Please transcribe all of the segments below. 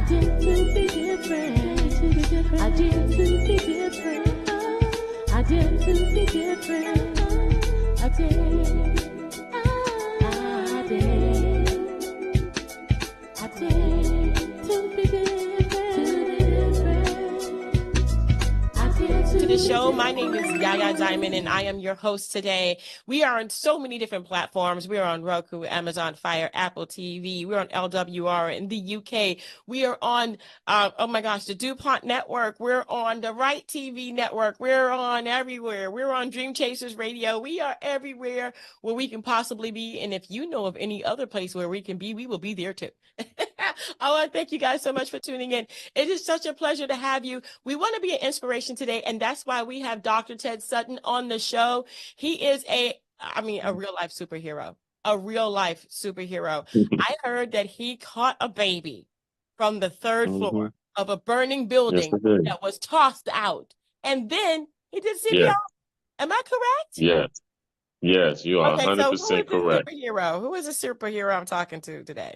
did to be different. I did to be different. I did to be different. I did. I did. I did to be different. I did To the show. My name is Yaya Diamond, and I am your host today. We are on so many different platforms. We are on Roku, Amazon Fire, Apple TV. We're on LWR in the UK. We are on, oh my gosh, the DuPont Network. We're on the Right TV Network. We're on everywhere. We're on Dream Chasers Radio. We are everywhere where we can possibly be. And if you know of any other place where we can be, we will be there too. I want to thank you guys so much for tuning in. It is such a pleasure to have you. We want to be an inspiration today, and that's why we have Dr. Ted Sutton on the show. He is a real life superhero, a real life superhero. I heard that he caught a baby from the third floor of a burning building that was tossed out, and then he did CPR. Yeah. Am I correct? Yes. Yes, you are Okay, 100% so correct. who is the superhero I'm talking to today?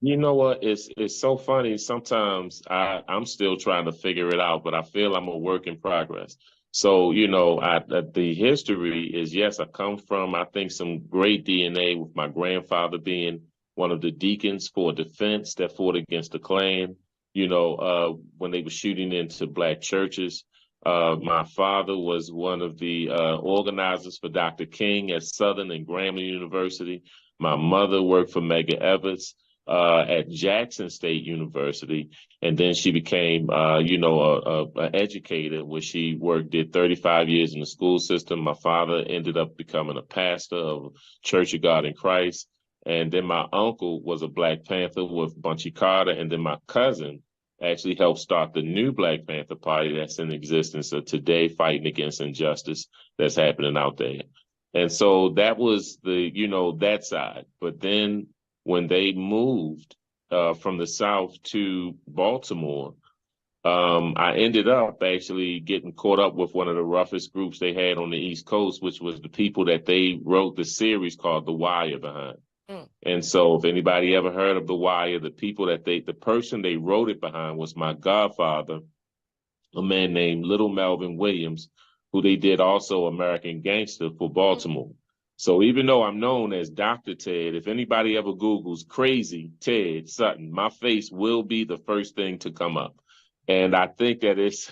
You know what? It's so funny. Sometimes I'm still trying to figure it out, but I feel I'm a work in progress. So, the history is, yes, I come from, I think, some great DNA with my grandfather being one of the deacons for defense that fought against the Klan, when they were shooting into Black churches. My father was one of the organizers for Dr. King at Southern and Grambling University. My mother worked for Medgar Evers at Jackson State University, and then she became, an educator where she did 35 years in the school system. My father ended up becoming a pastor of Church of God in Christ, and then my uncle was a Black Panther with Bunchy Carter, and then my cousin actually helped start the new Black Panther Party that's in existence today, fighting against injustice that's happening out there. And so that was that side. But then when they moved from the South to Baltimore, I ended up actually getting caught up with one of the roughest groups they had on the East Coast, which was the people that they wrote the series called The Wire behind. And so if anybody ever heard of The Wire, the person they wrote it behind was my godfather, a man named Little Melvin Williams, who they did also American Gangster for Baltimore. So even though I'm known as Dr. Ted, if anybody ever Googles Crazy Ted Sutton, my face will be the first thing to come up. And I think that it's,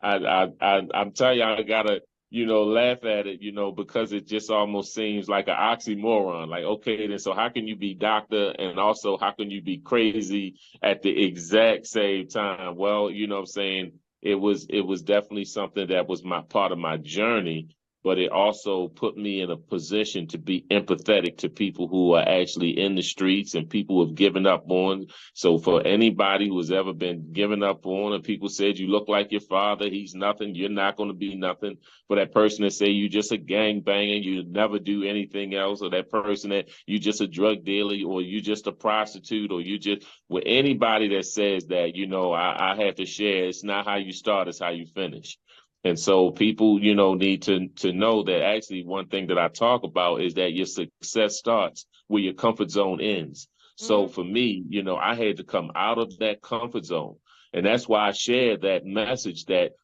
I'm telling you, I gotta, laugh at it, because it just almost seems like an oxymoron. Like, okay, then so how can you be doctor and also how can you be crazy at the exact same time? Well, you know what I'm saying? It was definitely something that was part of my journey, but it also put me in a position to be empathetic to people who are actually in the streets and people who have given up on. So for anybody who has ever been given up on and people said, you look like your father, he's nothing, you're not going to be nothing. For that person that say you just a gangbanger, you never do anything else, or that person that you just a drug dealer, or you just a prostitute, or you just, with anybody that says that, I have to share, it's not how you start, it's how you finish. And so people, need to know that actually one thing that I talk about is that your success starts where your comfort zone ends. So for me, I had to come out of that comfort zone. And that's why I share that message that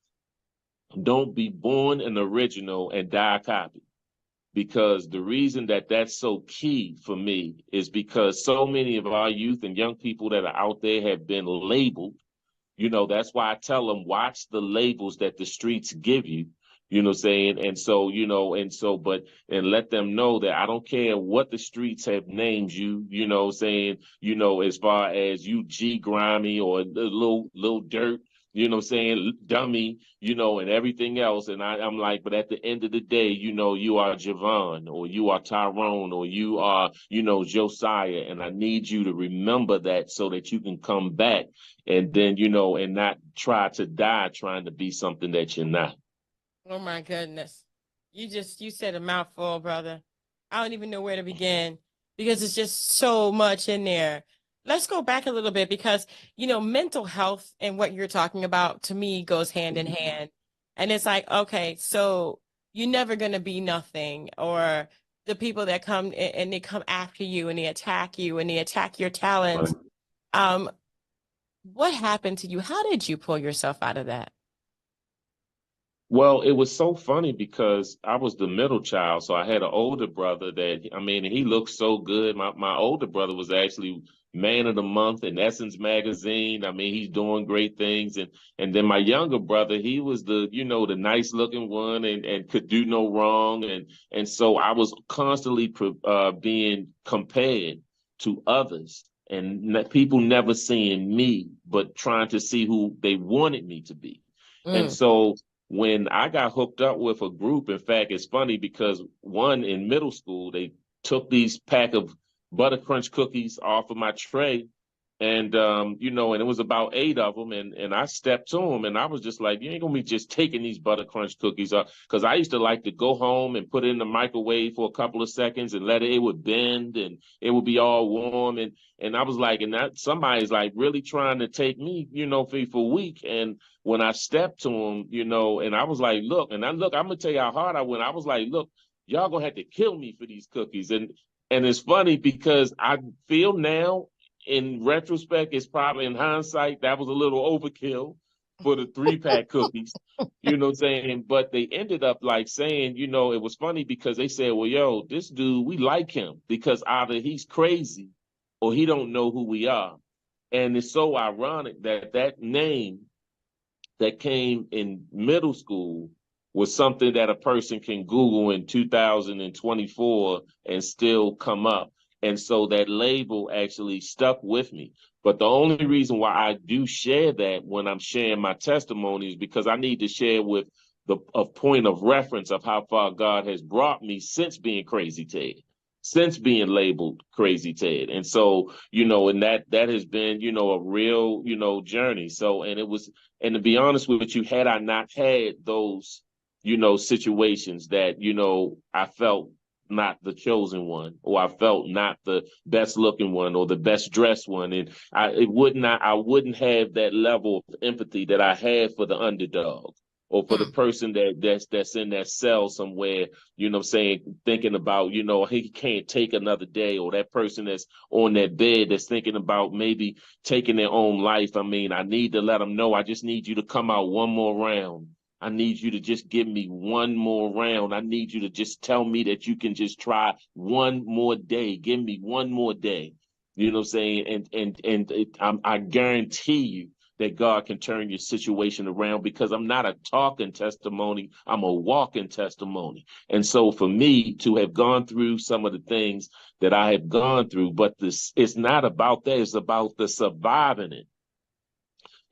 don't be born an original and die a copy. Because the reason that that's so key for me is because so many of our youth and young people that are out there have been labeled. That's why I tell them, watch the labels that the streets give you, saying? And so, and let them know that I don't care what the streets have named you, saying, as far as you G grimy or little dirt, saying dummy, and everything else. And I'm like, but at the end of the day, you are Javon, or you are Tyrone, or you are, Josiah. And I need you to remember that so that you can come back and then, and not try to die trying to be something that you're not. Oh my goodness. You said a mouthful, brother. I don't even know where to begin because it's just so much in there. Let's go back a little bit because, mental health and what you're talking about to me goes hand in hand. And it's like, okay, so you're never going to be nothing, or the people that come and they come after you and they attack you and they attack your talents. What happened to you? How did you pull yourself out of that? Well, it was so funny because I was the middle child, so I had an older brother that, I mean, he looked so good. My older brother was actually Man of the Month in Essence magazine. I mean, he's doing great things, and then my younger brother, he was the, the nice looking one and could do no wrong, and so I was constantly being compared to others, and people never seeing me, but trying to see who they wanted me to be. And Mm. so when I got hooked up with a group, in fact, it's funny because one in middle school, they took these pack of butter crunch cookies off of my tray. And and it was about 8 of them, and I stepped to them, and I was just like, "You ain't gonna be just taking these butter crunch cookies up," because I used to like to go home and put it in the microwave for a couple of seconds and let it would bend and it would be all warm, and I was like, and that somebody's like really trying to take me, for a week, and when I stepped to him, and I was like, look, I'm gonna tell you how hard I went. I was like, look, y'all gonna have to kill me for these cookies, and it's funny because I feel now in retrospect, it's probably in hindsight, that was a little overkill for the 3-pack cookies. You know what I'm saying? But they ended up like saying, it was funny because they said, well, yo, this dude, we like him because either he's crazy or he don't know who we are. And it's so ironic that that name that came in middle school was something that a person can Google in 2024 and still come up. And so that label actually stuck with me. But the only reason why I do share that when I'm sharing my testimony is because I need to share with a point of reference of how far God has brought me since being Crazy Ted, since being labeled Crazy Ted. And so, and that has been, a real, journey. So, and to be honest with you, had I not had those, situations that, I felt not the chosen one, or I felt not the best looking one or the best dressed one. And I wouldn't have that level of empathy that I had for the underdog or for the Mm. person that's in that cell somewhere, saying, thinking about, he can't take another day, or that person that's on that bed that's thinking about maybe taking their own life. I mean, I need to let them know, I just need you to come out one more round. I need you to just give me one more round. I need you to just tell me that you can just try one more day. Give me one more day. You know what I'm saying? I guarantee you that God can turn your situation around, because I'm not a talking testimony. I'm a walking testimony. And so for me to have gone through some of the things that I have gone through, but this, it's not about that. It's about the surviving it.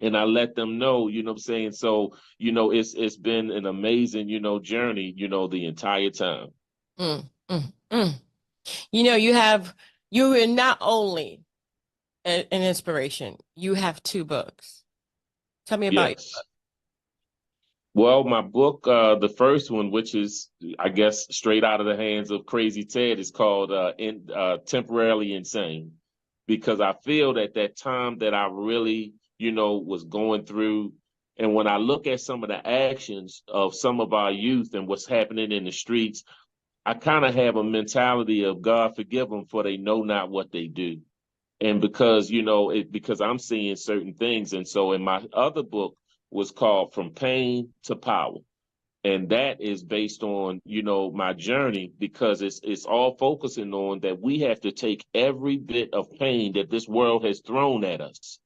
And I let them know, you know what I'm saying? So, it's been an amazing, journey, the entire time. Mm. Mm. Mm. You are not only an inspiration, you have 2 books. Tell me about Yes. Well, my book, the first one, which is, I guess, straight out of the hands of Crazy Ted, is called Temporarily Insane, because I feel that time that I really, was going through, and when I look at some of the actions of some of our youth and what's happening in the streets, I kind of have a mentality of God forgive them, for they know not what they do. And because, because I'm seeing certain things. And so in my other book was called From Pain to Power. And that is based on, my journey, because it's all focusing on that we have to take every bit of pain that this world has thrown at us,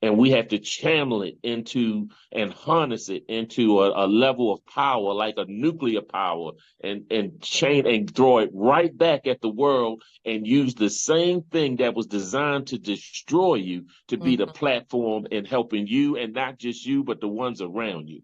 and we have to channel it into and harness it into a level of power, like a nuclear power, and chain and throw it right back at the world, and use the same thing that was designed to destroy you to be the it. platform in helping you, and not just you, but the ones around you.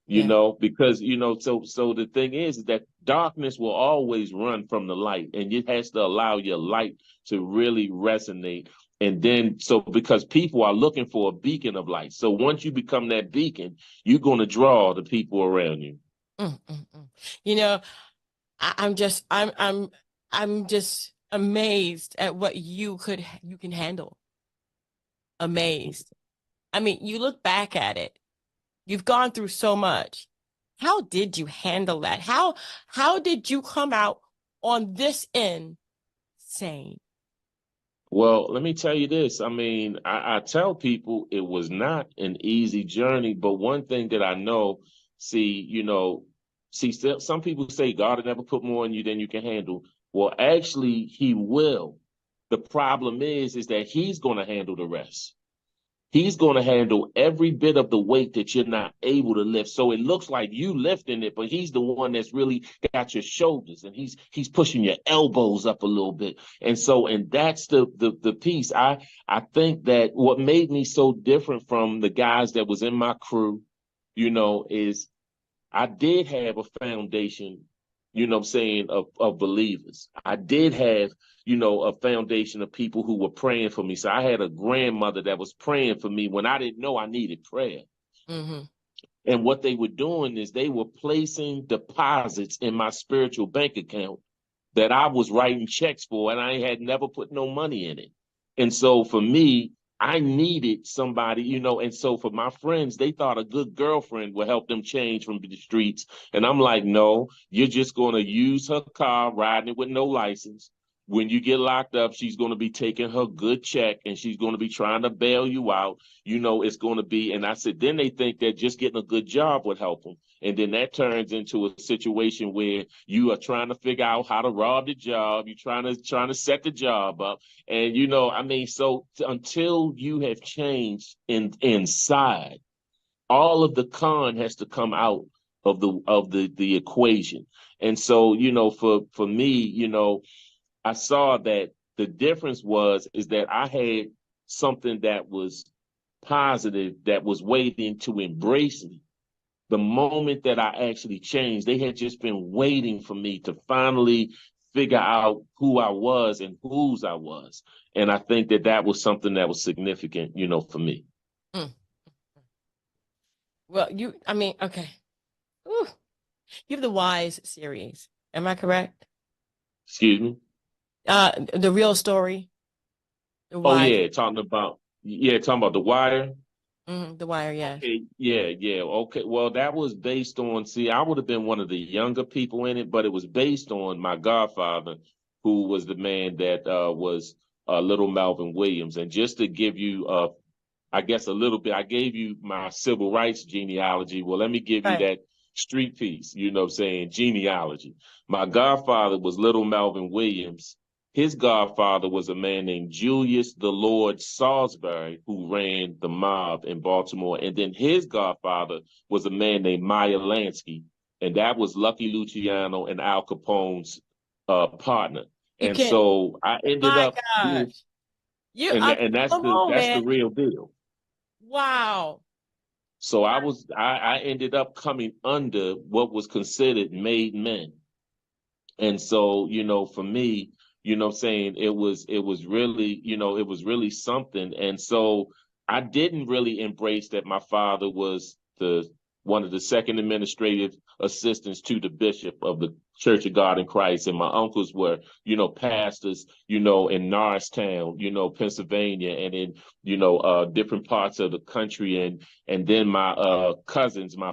Yeah. Because so the thing is that darkness will always run from the light, and it has to allow your light to really resonate. And then, so because people are looking for a beacon of light. So once you become that beacon, you're going to draw the people around you. Mm, mm, mm. You know, I'm just amazed at what you can handle. Amazed. I mean, you look back at it. You've gone through so much. How did you handle that? How did you come out on this end sane? Well, let me tell you this. I mean, I tell people it was not an easy journey, but one thing that I know, see, some people say God will never put more on you than you can handle. Well, actually, He will. The problem is that He's going to handle the rest. He's going to handle every bit of the weight that you're not able to lift. So it looks like you lifting it, but he's the one that's really got your shoulders, and he's pushing your elbows up a little bit. And that's the piece. I think that what made me so different from the guys that was in my crew, is I did have a foundation, I'm saying, of believers. I did have, a foundation of people who were praying for me. So I had a grandmother that was praying for me when I didn't know I needed prayer. Mm-hmm. And what they were doing is they were placing deposits in my spiritual bank account that I was writing checks for, and I had never put no money in it. And so for me, I needed somebody, and so for my friends, they thought a good girlfriend would help them change from the streets. And I'm like, no, you're just going to use her car, riding it with no license. When you get locked up, she's going to be taking her good check, and she's going to be trying to bail you out. It's going to be, and I said, then they think that just getting a good job would help them. And then that turns into a situation where you are trying to figure out how to rob the job. You're trying to set the job up. And so until you have changed inside, all of the con has to come out of the equation. And so, for me, I saw that the difference is that I had something that was positive that was waiting to embrace me. The moment that I actually changed, they had just been waiting for me to finally figure out who I was and whose I was. And I think that was something that was significant, for me. Mm. Well, okay. Ooh. You have the Wise series. Am I correct? Excuse me? The real story. The Oh, Wise. talking about The Wire. The Wire, yes. Okay, yeah. Okay, well, that was based on, see, I would have been one of the younger people in it, but it was based on my godfather, who was the man that was little Melvin Williams. And just to give you, I guess, a little bit, I gave you my civil rights genealogy. Well, let me give you Right. that street piece, saying genealogy. My godfather was little Melvin Williams. His godfather was a man named Julius the Lord Salisbury, who ran the mob in Baltimore. And then his godfather was a man named Meyer Lansky, and that was Lucky Luciano and Al Capone's partner. You And can't. so I ended My up being, gosh. and Come on, that's the man. real deal. Wow. So I ended up coming under what was considered made men. And so, for me, what I'm saying, it was really something. And so I didn't really embrace that my father was one of the second administrative assistants to the bishop of the Church of God in Christ. And my uncles were, pastors, in Norristown, Pennsylvania, and in, different parts of the country. And then my cousins, my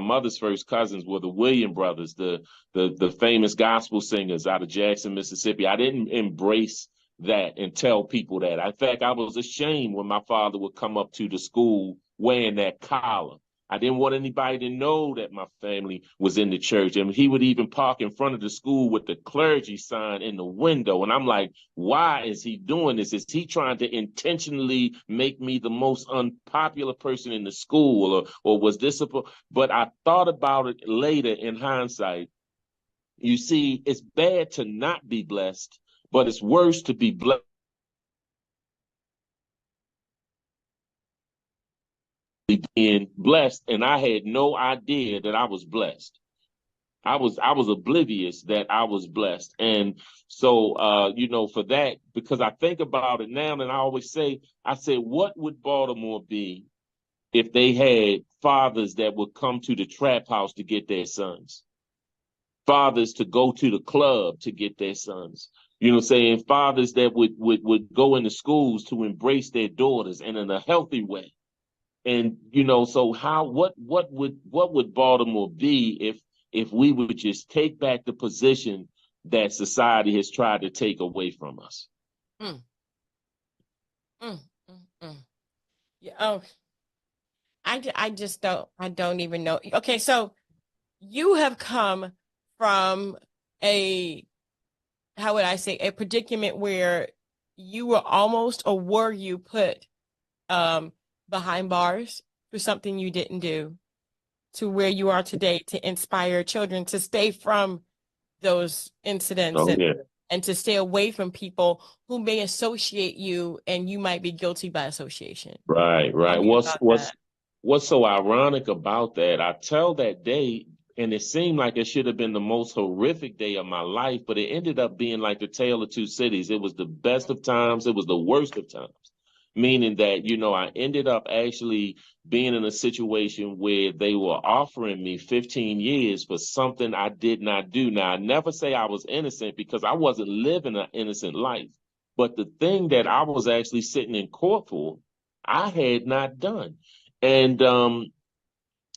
mother's first cousins were the William brothers, the famous gospel singers out of Jackson, Mississippi. I didn't embrace that and tell people that. In fact, I was ashamed when my father would come up to the school wearing that collar. I didn't want anybody to know that my family was in the church. And he would even park in front of the school with the clergy sign in the window. And I'm like, why is he doing this? Is he trying to intentionally make me the most unpopular person in the school? Or was this but I thought about it later in hindsight. You see, it's bad to not be blessed, but it's worse to be blessed. Being blessed, and I had no idea that I was blessed. I was oblivious that I was blessed. And so for that, because I think about it now, and I always say, I said, what would Baltimore be if they had fathers that would come to the trap house to get their sons? Fathers to go to the club to get their sons. Saying fathers that would go into schools to embrace their daughters and in a healthy way. And so what would Baltimore be if we would just take back the position that society has tried to take away from us? Mm, mm, mm. Yeah. Oh, I don't even know. Okay, so you have come from a, how would I say, a predicament where you were almost, or were you put um behind bars for something you didn't do, to where you are today, to inspire children to stay from those incidents, Oh yeah. and to stay away from people who may associate you, and you might be guilty by association. Right, Tell right. me about that. What's so ironic about that? I tell that day, and it seemed like it should have been the most horrific day of my life, but it ended up being like the tale of two cities. It was the best of times, it was the worst of times. Meaning that, I ended up actually being in a situation where they were offering me 15 years for something I did not do. Now, I never say I was innocent because I wasn't living an innocent life. But the thing that I was actually sitting in court for, I had not done. And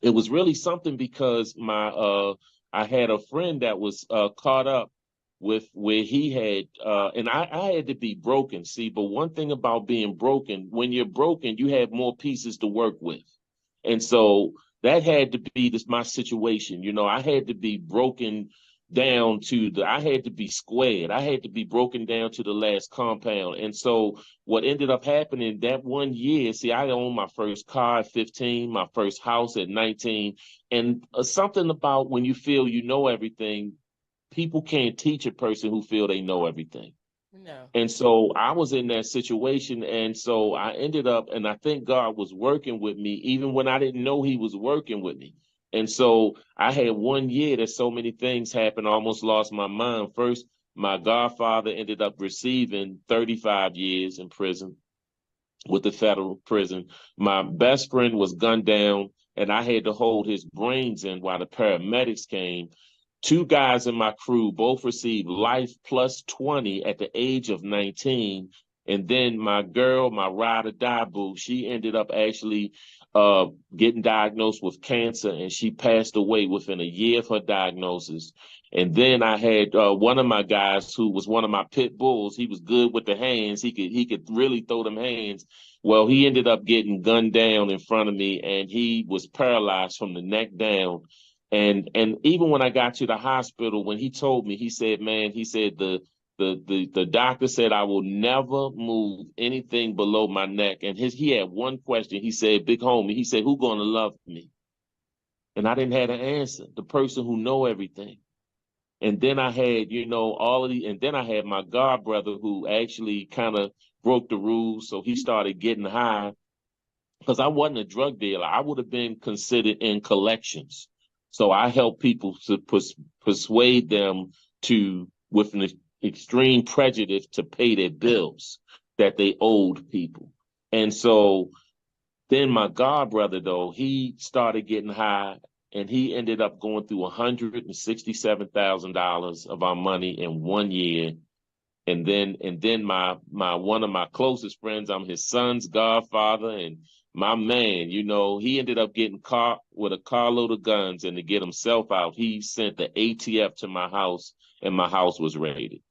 it was really something because I had a friend that was caught up with where he had and I had to be broken. See, but one thing about being broken, when you're broken, you have more pieces to work with. And so that had to be my situation. I had to be broken down I had to be squared. I had to be broken down to the last compound. And so what ended up happening that one year, see, I owned my first car at 15, my first house at 19. And something about when you feel you know everything, people can't teach a person who feel they know everything. No. And so I was in that situation. And so I ended up, and I think God was working with me, even when I didn't know he was working with me. And so I had one year that so many things happened, I almost lost my mind. First, my godfather ended up receiving 35 years in prison with the federal prison. My best friend was gunned down, and I had to hold his brains in while the paramedics came. Two guys in my crew both received life plus 20 at the age of 19. And then my girl, my ride or die boo, she ended up actually getting diagnosed with cancer, and she passed away within a year of her diagnosis. And then I had one of my guys who was one of my pit bulls. He was good with the hands. He could really throw them hands. Well, he ended up getting gunned down in front of me, and he was paralyzed from the neck down. And even when I got to the hospital, when he told me, he said, "Man," he said, the doctor said I will never move anything below my neck." And he had one question. He said, "Big homie," he said, "who gonna love me?" And I didn't have an answer. The person who know everything. And then I had, all of the, and then I had my god brother who actually kind of broke the rules. So he started getting high because I wasn't a drug dealer. I would have been considered in collections. So I helped people to persuade them to, with an extreme prejudice, to pay their bills that they owed people. And so then my god brother, though, he started getting high, and he ended up going through $167,000 of our money in one year. And then my one of my closest friends, I'm his son's godfather, and my man, he ended up getting caught with a carload of guns, and to get himself out, he sent the ATF to my house, and my house was raided.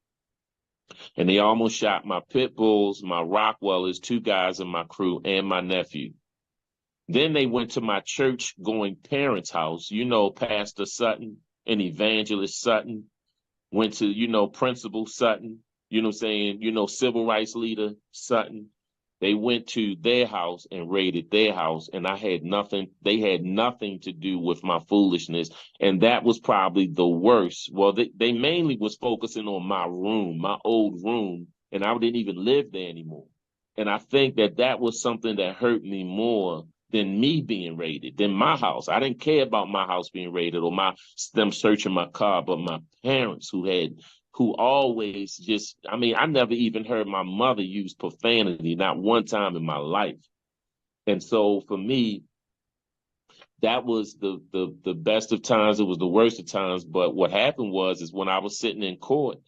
And they almost shot my pit bulls, my Rockwellers, two guys in my crew, and my nephew. Then they went to my church going parents' house, Pastor Sutton and Evangelist Sutton, went to, Principal Sutton, what I'm saying, civil rights leader Sutton. They went to their house and raided their house, and they had nothing to do with my foolishness. And that was probably the worst. Well, they mainly was focusing on my room, my old room, and I didn't even live there anymore. And I think that was something that hurt me more than me being raided, than my house. I didn't care about my house being raided or them searching my car, but my parents who always I never even heard my mother use profanity, not one time in my life. And so for me, that was the best of times. It was the worst of times. But what happened is when I was sitting in court,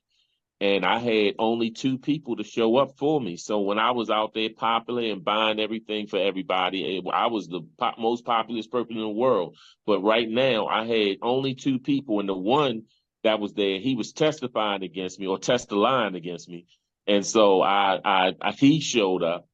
and I had only two people to show up for me. So when I was out there popular and buying everything for everybody, I was the most populous person in the world. But right now, I had only two people, and the one that was there, he was testifying against me, or testifying against me. And so he showed up.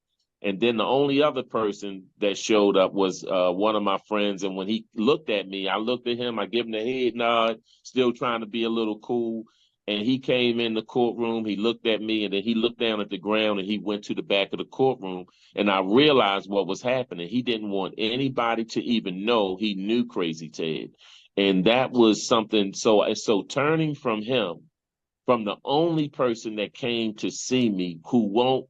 And then the only other person that showed up was one of my friends. And when he looked at me, I looked at him, I gave him the head nod, still trying to be a little cool. And he came in the courtroom, he looked at me, and then he looked down at the ground and he went to the back of the courtroom. And I realized what was happening. He didn't want anybody to even know he knew Crazy Ted. And that was something. So turning from him, from the only person that came to see me who won't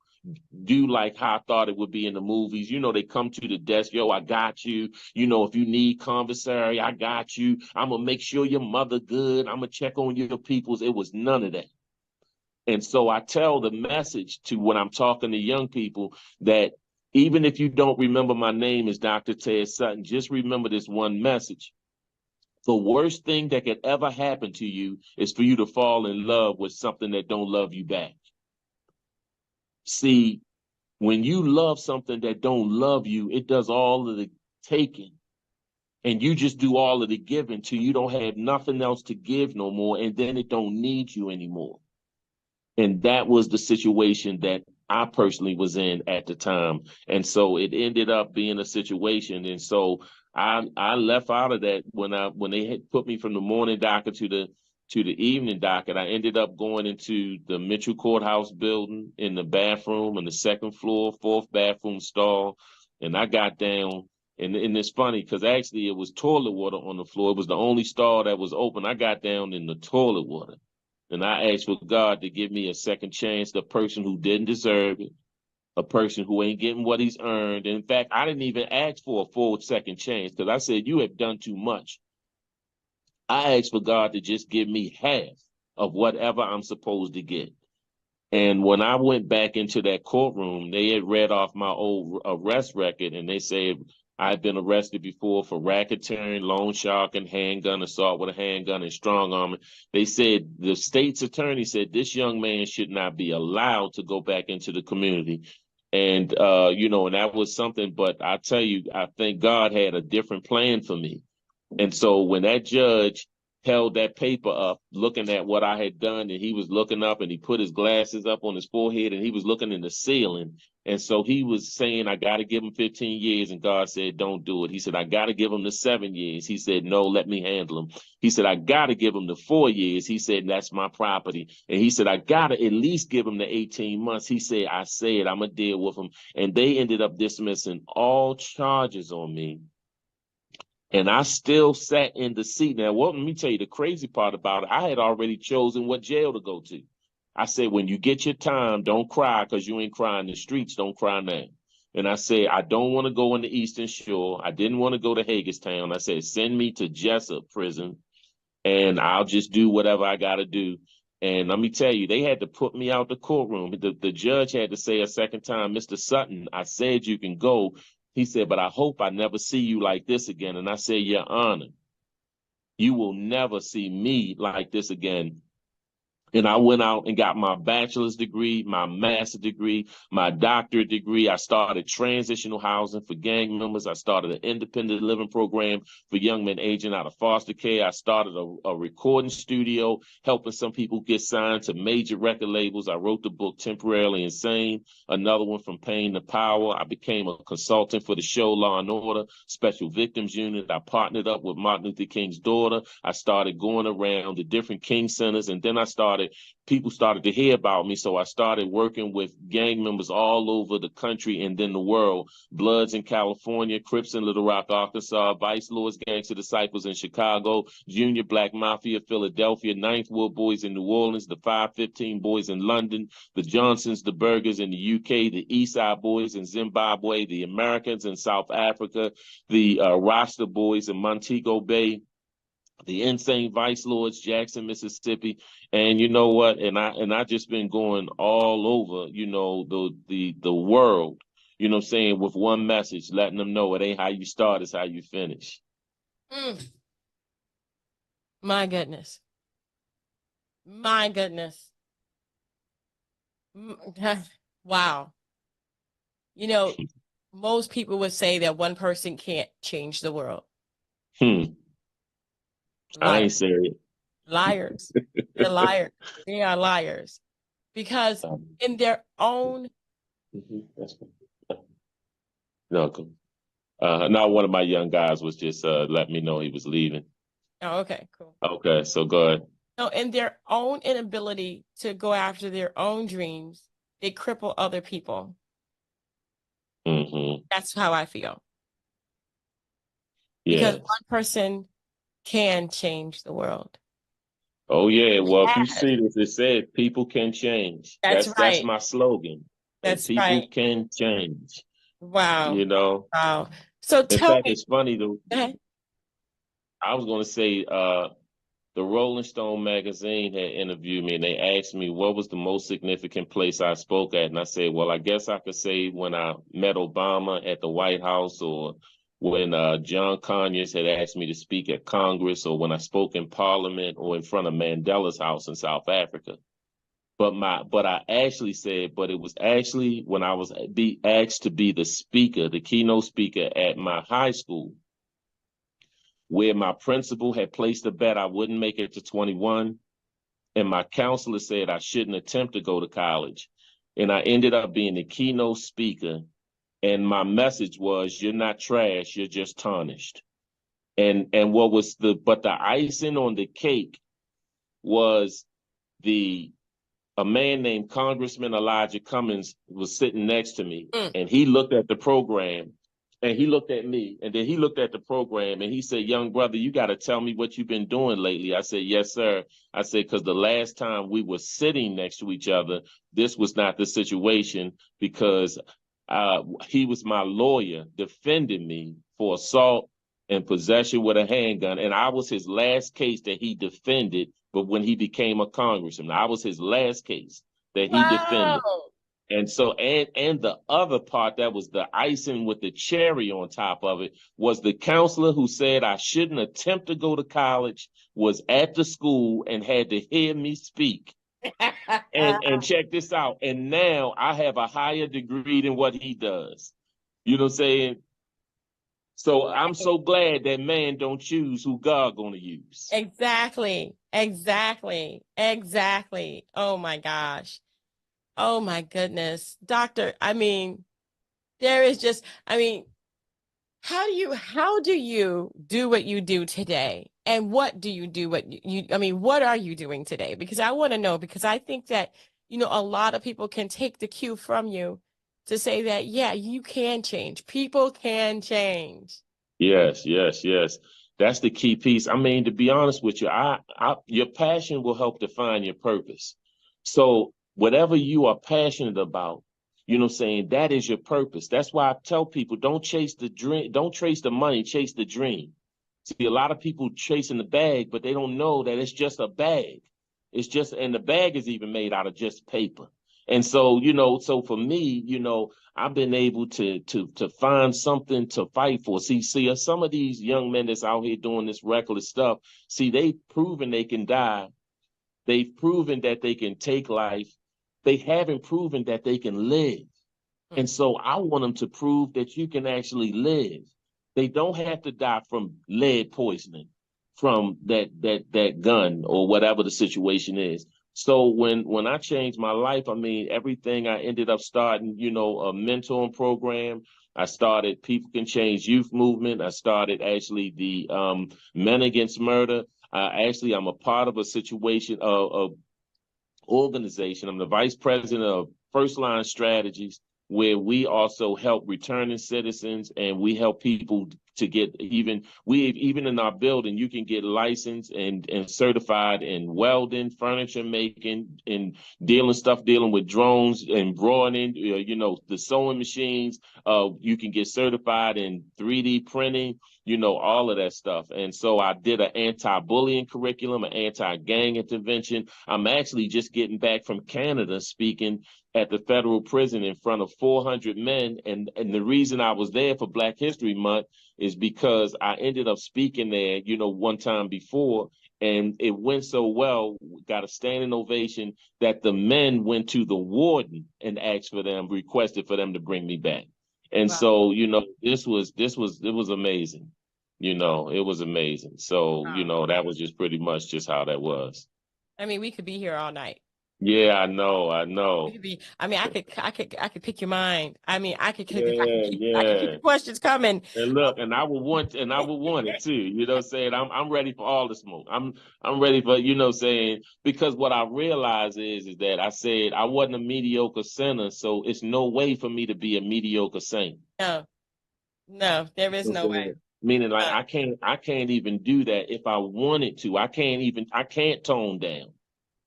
do like how I thought it would be in the movies. You know, they come to the desk, yo, I got you. You know, if you need commissary, I got you. I'm going to make sure your mother good. I'm going to check on your peoples. It was none of that. And so I tell the message to when I'm talking to young people that even if you don't remember my name is Dr. Ted Sutton, just remember this one message. The worst thing that could ever happen to you is for you to fall in love with something that don't love you back. See, when you love something that don't love you, it does all of the taking. And you just do all of the giving till you don't have nothing else to give no more. And then it don't need you anymore. And that was the situation that I personally was in at the time. And so it ended up being a situation. And so I left out of that when they had put me from the morning docket to the evening docket. I ended up going into the Mitchell Courthouse building in the bathroom on the second floor, fourth bathroom stall. And I got down, and it's funny because actually it was toilet water on the floor. It was the only stall that was open. I got down in the toilet water. And I asked for God to give me a second chance, the person who didn't deserve it, a person who ain't getting what he's earned. And in fact, I didn't even ask for a full second chance because I said, you have done too much. I asked for God to just give me half of whatever I'm supposed to get. And when I went back into that courtroom, they had read off my old arrest record, and they said I've been arrested before for racketeering, loan sharking, handgun, assault with a handgun, and strong arm. They said the state's attorney said this young man should not be allowed to go back into the community. And, and that was something. But I tell you, I think God had a different plan for me. And so when that judge held that paper up, looking at what I had done, and he was looking up and he put his glasses up on his forehead and he was looking in the ceiling. And so he was saying, I got to give him 15 years. And God said, don't do it. He said, I got to give him the 7 years. He said, no, let me handle him. He said, I got to give him the 4 years. He said, that's my property. And he said, I got to at least give him the 18 months. He said, I said, I'm going to deal with him. And they ended up dismissing all charges on me. And I still sat in the seat. Now, let me tell you the crazy part about it. I had already chosen what jail to go to. I said, when you get your time, don't cry because you ain't crying in the streets. Don't cry now. And I said, I don't want to go in the Eastern Shore. I didn't want to go to Hagerstown. I said, send me to Jessup prison and I'll just do whatever I got to do. And let me tell you, they had to put me out the courtroom. The judge had to say a second time, Mr. Sutton, I said you can go. He said, but I hope I never see you like this again. And I said, Your Honor, you will never see me like this again. And I went out and got my bachelor's degree, my master's degree, my doctorate degree. I started transitional housing for gang members. I started an independent living program for young men aging out of foster care. I started a recording studio, helping some people get signed to major record labels. I wrote the book Temporarily Insane, another one From Pain to Power. I became a consultant for the show Law and Order, Special Victims Unit. I partnered up with Martin Luther King's daughter. I started going around the different King centers, and then people started to hear about me. So I started working with gang members all over the country and then the world. Bloods in California, Crips in Little Rock, Arkansas, Vice Lords, Gangster Disciples in Chicago, Junior Black Mafia, Philadelphia, Ninth Ward Boys in New Orleans, the 515 Boys in London, the Johnsons, the Burgers in the UK, the East Side Boys in Zimbabwe, the Americans in South Africa, the Rasta Boys in Montego Bay, the Insane Vice Lords, Jackson, Mississippi. And you know what? And I just been going all over, the world, saying with one message, letting them know it ain't how you start, it's how you finish. My goodness. My goodness. Wow. Most people would say that one person can't change the world. I ain't serious. Liars. They're liars. They are liars. Because in their own No, no, one of my young guys was just letting me know he was leaving. Oh, okay, cool. Okay, so go ahead. No, and their own inability to go after their own dreams, they cripple other people. Mm-hmm. That's how I feel. Because Yes. one person can change the world. Oh yeah. Well, if you Yes, see this, it said people can change. that's That's right. my slogan. And That's right. people can change. Wow. You know. Wow. So In tell fact, me, it's funny though. go ahead. I was gonna say the Rolling Stone magazine had interviewed me and they asked me what was the most significant place I spoke at. And I said, well, I guess I could say when I met Obama at the White House, or when John Conyers had asked me to speak at Congress, or when I spoke in Parliament, or in front of Mandela's house in South Africa. But I actually said, but it was actually when I was be asked to be the speaker, the keynote speaker at my high school, where my principal had placed a bet I wouldn't make it to 21. And my counselor said I shouldn't attempt to go to college. And I ended up being the keynote speaker. And my message was, you're not trash, you're just tarnished. And what was the icing on the cake was the a man named Congressman Elijah Cummings was sitting next to me, Mm. and he looked at the program, and he looked at me, and then he looked at the program, and he said, young brother, you got to tell me what you've been doing lately. I said, yes, sir. I said, because the last time we were sitting next to each other, this was not the situation, because he was my lawyer defending me for assault and possession with a handgun, and I was his last case that he defended. But when he became a congressman, I was his last case that he defended. Wow. And so, and the other part that was the icing with the cherry on top of it was the counselor who said I shouldn't attempt to go to college was at the school and had to hear me speak. And check this out. And now I have a higher degree than what he does. You know what I'm saying? So I'm so glad that man don't choose who God gonna use. Exactly. Exactly. Exactly. Oh my gosh. Oh my goodness. Doctor, I mean, there is just, I mean, how do you do what you do today? And what do you do I mean, what are you doing today? Because I want to know, because I think that, a lot of people can take the cue from you to say that, yeah, you can change. People can change. Yes, yes, yes. That's the key piece. I mean, to be honest with you, your passion will help define your purpose. So whatever you are passionate about, you know what I'm saying, that is your purpose. That's why I tell people, don't chase the dream, don't chase the money, chase the dream. See, a lot of people chasing the bag, but they don't know that it's just a bag. It's just, and the bag is even made out of just paper. And so, so for me, I've been able to find something to fight for. See, some of these young men that's out here doing this reckless stuff, see, they've proven they can die. They've proven that they can take life. They haven't proven that they can live. And so I want them to prove that you can actually live. They don't have to die from lead poisoning, from that gun or whatever the situation is. So when I changed my life, I mean, everything I ended up starting, a mentoring program. I started People Can Change Youth Movement. I started actually the Men Against Murder. I'm a part of a situation of organization. I'm the vice president of First Line Strategies, where we also help returning citizens, and we help people to get even in our building, you can get licensed and certified in welding, furniture making, and dealing with drones, embroidering, the sewing machines. You can get certified in 3D printing, all of that stuff. And so I did an anti-bullying curriculum, an anti-gang intervention. I'm actually just getting back from Canada speaking at the federal prison in front of 400 men. And the reason I was there for Black History Month is because I ended up speaking there, one time before, and it went so well, got a standing ovation, that the men went to the warden and requested for them to bring me back. And Wow. so, it was amazing. It was amazing. So, Wow. that was just pretty much just how that was. I mean, we could be here all night. Yeah, I know, I You know. could be, I mean, I could pick your mind. I mean, Yeah, I could keep yeah. the questions coming. And look, and I would want it too. You know what I'm saying? I'm ready for all the smoke. I'm ready for, you know what I'm saying? Because what I realize is that I said I wasn't a mediocre sinner, so it's no way for me to be a mediocre saint. No, no, there is You know no what I'm way. saying? Meaning like Uh, I can't even do that if I wanted to. I can't tone down.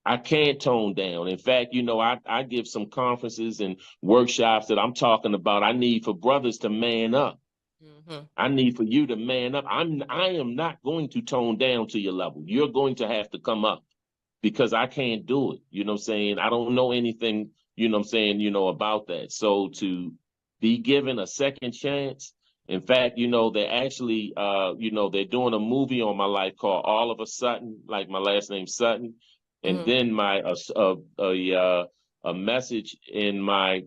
I can't tone down. In fact, you know, I give some conferences and workshops that I'm talking about. I need for brothers to man up. mhm. I need for you to man up. I am not going to tone down to your level. You're going to have to come up because I can't do it. You know what I'm saying? I don't know anything, you know what I'm saying, you know, about that. So to be given a second chance, in fact, you know, they're actually you know, they're doing a movie on my life called All of a Sudden, like my last name Sutton. And Mhm. then a message in my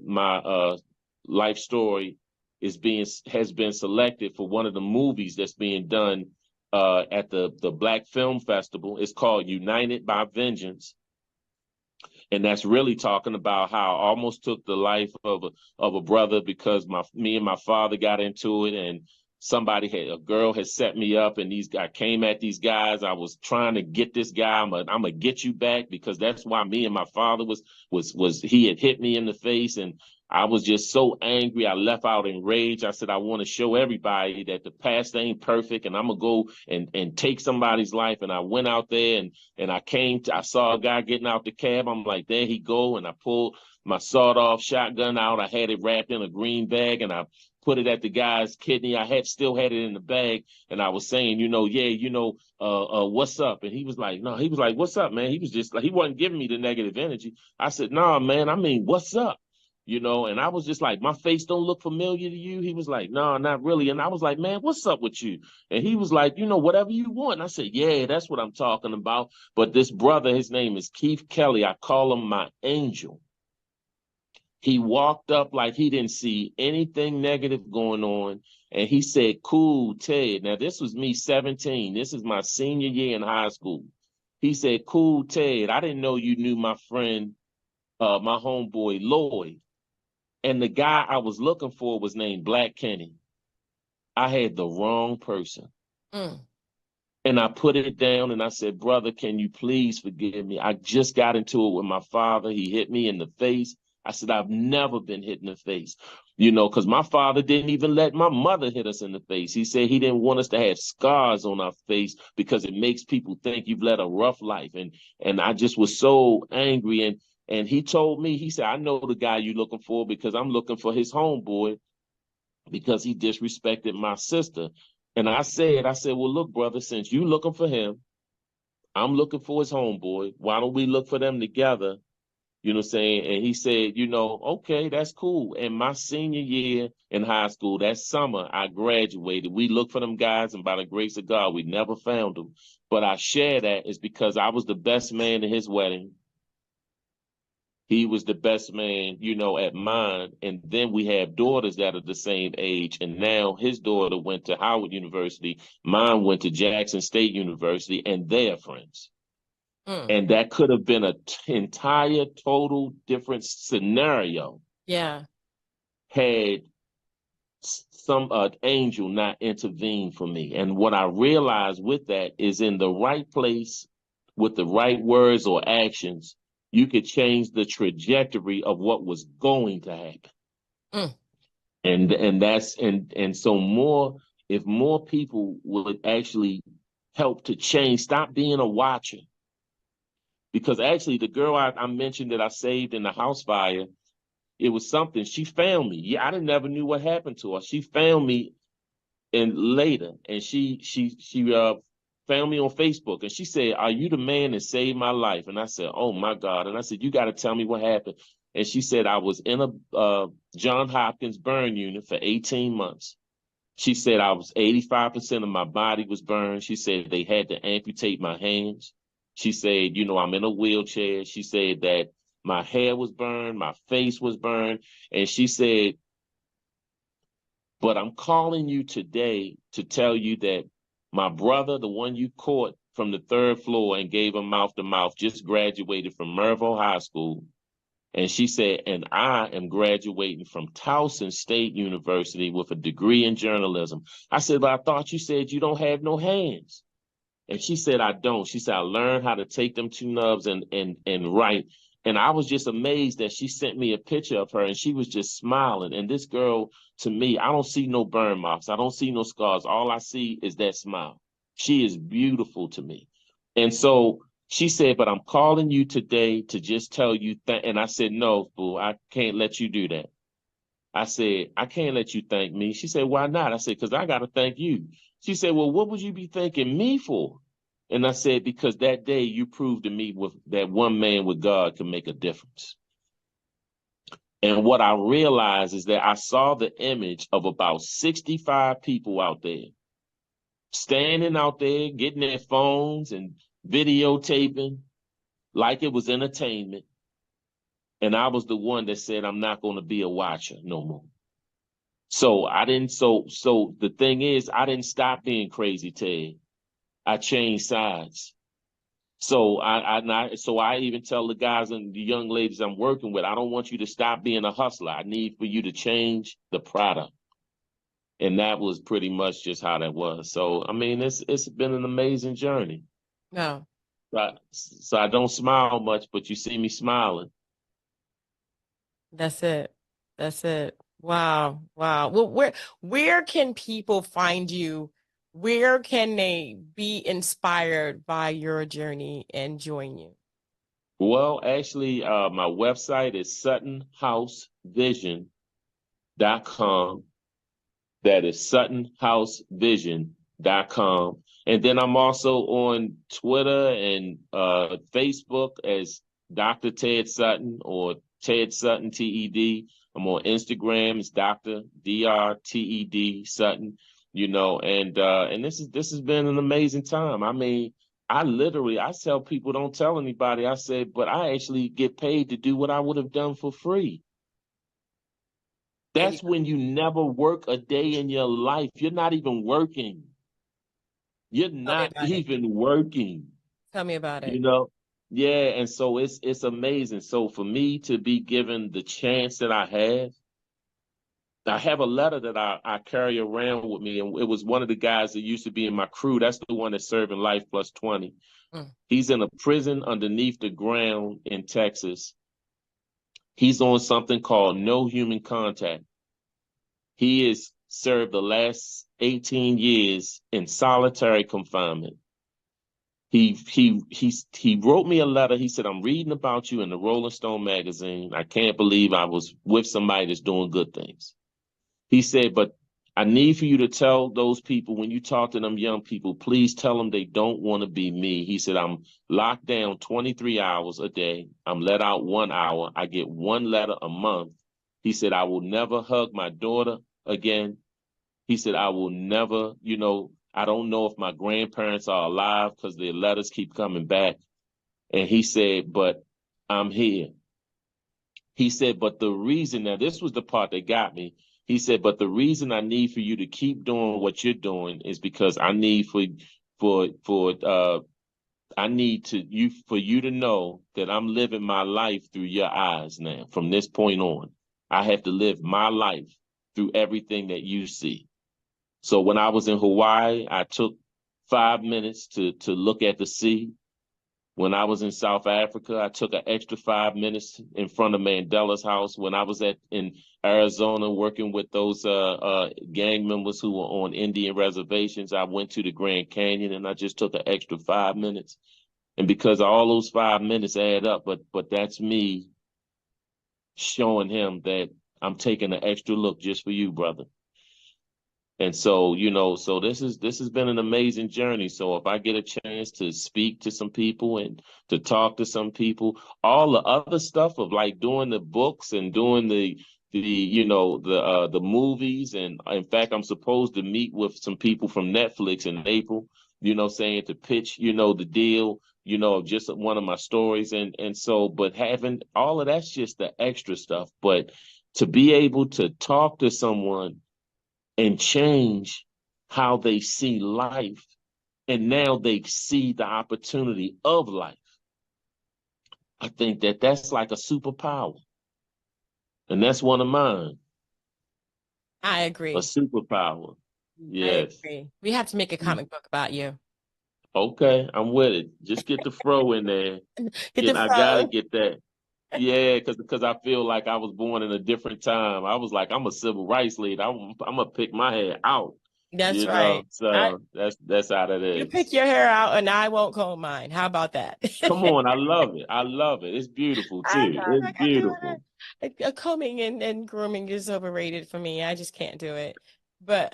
life story has been selected for one of the movies that's being done at the Black Film Festival. It's called United by Vengeance, and that's really talking about how I almost took the life of a brother because me and my father got into it, and a girl had set me up, and I came at these guys. I was trying to get this guy. I'm gonna get you back because that's why me and my father was he had hit me in the face, and I was just so angry. I left out in rage. I said, I want to show everybody that the past ain't perfect, and I'm gonna go and take somebody's life. And I went out there and I saw a guy getting out the cab. I'm like, there he go. And I pulled my sawed off shotgun out. I had it wrapped in a green bag and I put it at the guy's kidney. Still had it in the bag. And I was saying, you know, yeah, you know, what's up? And he was like, no, he was like, what's up, man? He was just like, he wasn't giving me the negative energy. I said, no, man, I mean, what's up? You know, and I was just like, my face don't look familiar to you. He was like, no, not really. And I was like, man, what's up with you? And he was like, you know, whatever you want. And I said, yeah, that's what I'm talking about. But this brother, his name is Keith Kelly. I call him my angel. He walked up like he didn't see anything negative going on. And he said, cool, Ted. Now, this was me 17. This is my senior year in high school. He said, cool, Ted. I didn't know you knew my friend, my homeboy, Lloyd. And the guy I was looking for was named Black Kenny. I had the wrong person. Mm. And I put it down and I said, brother, can you please forgive me? I just got into it with my father. He hit me in the face. I said, I've never been hit in the face, you know, because my father didn't even let my mother hit us in the face. He said he didn't want us to have scars on our face because it makes people think you've led a rough life. And I just was so angry. And he told me, he said, I know the guy you're looking for because I'm looking for his homeboy because he disrespected my sister. And I said, well, look, brother, since you looking for him, I'm looking for his homeboy. Why don't we look for them together? You know what I'm saying? And he said, you know, okay, that's cool. And my senior year in high school, that summer, I graduated. We looked for them guys, and by the grace of God, we never found them. But I share that is because I was the best man in his wedding. He was the best man, you know, at mine. And then we have daughters that are the same age. And now his daughter went to Howard University. Mine went to Jackson State University, and they're friends. Mm. And that could have been an entire total different scenario Yeah. had some angel not intervened for me. And what I realized with that is in the right place with the right words or actions, you could change the trajectory of what was going to happen. Mm. And so more if more people would actually help to change, stop being a watcher. Because actually the girl I mentioned that I saved in the house fire, it was something. She found me. Yeah, I didn't never knew what happened to her. She found me and later, and she found me on Facebook, and she said, "Are you the man that saved my life?" And I said, "Oh my God!" And I said, "You got to tell me what happened." And she said, "I was in a John Hopkins burn unit for 18 months." She said I was 85% of my body was burned. She said they had to amputate my hands. She said, you know, I'm in a wheelchair. She said that my hair was burned, my face was burned. And she said, but I'm calling you today to tell you that my brother, the one you caught from the third floor and gave her mouth to mouth, just graduated from Mervo High School. And she said, and I am graduating from Towson State University with a degree in journalism. I said, but I thought you said you don't have no hands. And she said, I don't. She said, I learned how to take them two nubs and write. And I was just amazed that she sent me a picture of her and she was just smiling. And this girl, to me, I don't see no burn marks. I don't see no scars. All I see is that smile. She is beautiful to me. And so she said, but I'm calling you today to just tell you that. And I said, no, boo, I can't let you do that. I said, I can't let you thank me. She said, why not? I said, because I got to thank you. She said, well, what would you be thanking me for? And I said, because that day you proved to me that one man with God can make a difference. And what I realized is that I saw the image of about 65 people out there, standing out there, getting their phones and videotaping like it was entertainment. And I was the one that said, I'm not going to be a watcher no more. So the thing is, I didn't stop being Crazy Ted. I changed sides. So I even tell the guys and the young ladies I'm working with, I don't want you to stop being a hustler. I need for you to change the product. And that was pretty much just how that was. So, I mean, it's been an amazing journey. No. So I don't smile much, but you see me smiling. That's it. That's it. Wow. Wow. Well, where can people find you? Where can they be inspired by your journey and join you? Well, actually, my website is suttonhousevision.com. That is suttonhousevision.com. And then I'm also on Twitter and Facebook as Dr. Ted Sutton or Ted Sutton, TED. I'm on Instagram, it's Dr. DRTED Sutton, and this has been an amazing time. I mean, I tell people, don't tell anybody. I said, but I actually get paid to do what I would have done for free. That's when you never work a day in your life. You're not even working. You're not even working. Tell me about it. Yeah, and so it's amazing. So for me to be given the chance that I have a letter that I carry around with me, and it was one of the guys that used to be in my crew. That's the one that's serving life plus 20. He's in a prison underneath the ground in Texas. He's on something called no human contact. He has served the last 18 years in solitary confinement. He wrote me a letter. He said, I'm reading about you in the Rolling Stone magazine. I can't believe I was with somebody that's doing good things. He said, but I need for you to tell those people, when you talk to them young people, please tell them they don't want to be me. He said, I'm locked down 23 hours a day. I'm let out 1 hour. I get one letter a month. He said, I will never hug my daughter again. He said, I will never, I don't know if my grandparents are alive because their letters keep coming back. And he said, but I'm here. He said, but the reason, now this was the part that got me. He said, but the reason I need for you to keep doing what you're doing is because I need for you to know that I'm living my life through your eyes now. From this point on, I have to live my life through everything that you see. So when I was in Hawaii, I took 5 minutes to look at the sea. When I was in South Africa, I took an extra 5 minutes in front of Mandela's house. When I was in Arizona working with those gang members who were on Indian reservations, I went to the Grand Canyon and I just took an extra 5 minutes. And because all those 5 minutes add up, but that's me showing him that I'm taking an extra look just for you, brother. And so, so this has been an amazing journey. So if I get a chance to speak to some people and to talk to some people, all the other stuff of like doing the books and doing the movies. And in fact, I'm supposed to meet with some people from Netflix in April, saying to pitch, the deal, just one of my stories. And so, but having all of that's just the extra stuff. But to be able to talk to someone and change how they see life and now they see the opportunity of life. I think that that's like a superpower, and that's one of mine, I a agree. superpower. I Yes. agree. We have to make a comic book about you. Okay, I'm with it. Just get the fro in there. Get the I gotta phone. get that. Yeah, because I feel like I was born in a different time. I was like, I'm a civil rights leader. I'm gonna pick my head out, That's you right. know. So that's how that You is. pick your hair out and I won't comb mine. How about that? Come on, I love it. I love it. It's beautiful I'm too. not It's like I'm doing beautiful. it. Combing and grooming is overrated for me. I just can't do it. But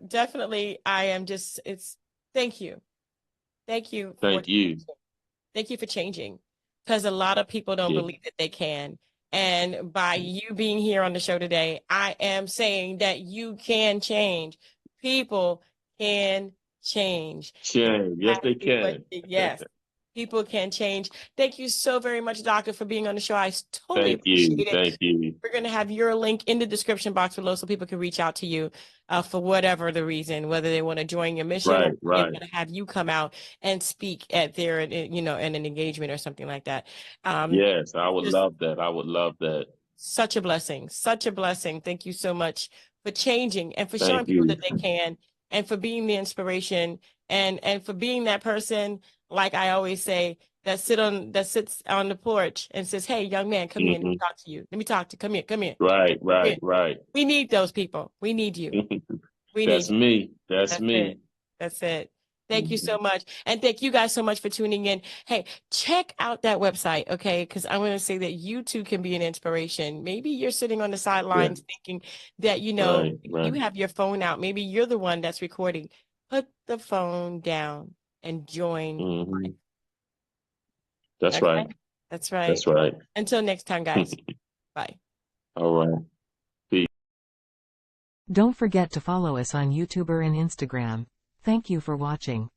definitely I am just it's thank you. Thank you for Thank you. thank you for changing. Because a lot of people don't Yeah. believe that they can. And by you being here on the show today, I am saying that you can change. People can change. Shame. Yes, they can. Yes, people can change. Thank you so very much, Doctor, for being on the show. I totally Thank you. appreciate it. Thank you. We're going to have your link in the description box below so people can reach out to you for whatever the reason, whether they want to join your mission or Right, they right. want to have you come out and speak at their, you know, in an engagement or something like that. Yes, I would Just love that. I would love that. such a blessing, such a blessing. Thank you so much for changing and for showing Thank people you. that they can, and for being the inspiration, and for being that person, like I always say, that sits on the porch and says, "Hey, young man, come here. Let me Hmm. talk to you. Let me talk to you. Come here. Come here. Right, Come here." right, right. We need those people. We need you. We That's need you. me. That's That's it. me. That's it. Thank you so Mhm. much. And thank you guys so much for tuning in. Hey, check out that website, okay? Because I want to say that you too can be an inspiration. Maybe you're sitting on the Yeah, sidelines thinking that, you know, right, you right. have your phone out. Maybe you're the one that's recording. Put the phone down and join. Hmm. That's Okay? right. That's right. That's right. Until next time, guys. Bye. All right. Peace. Don't forget to follow us on YouTube and Instagram. Thank you for watching.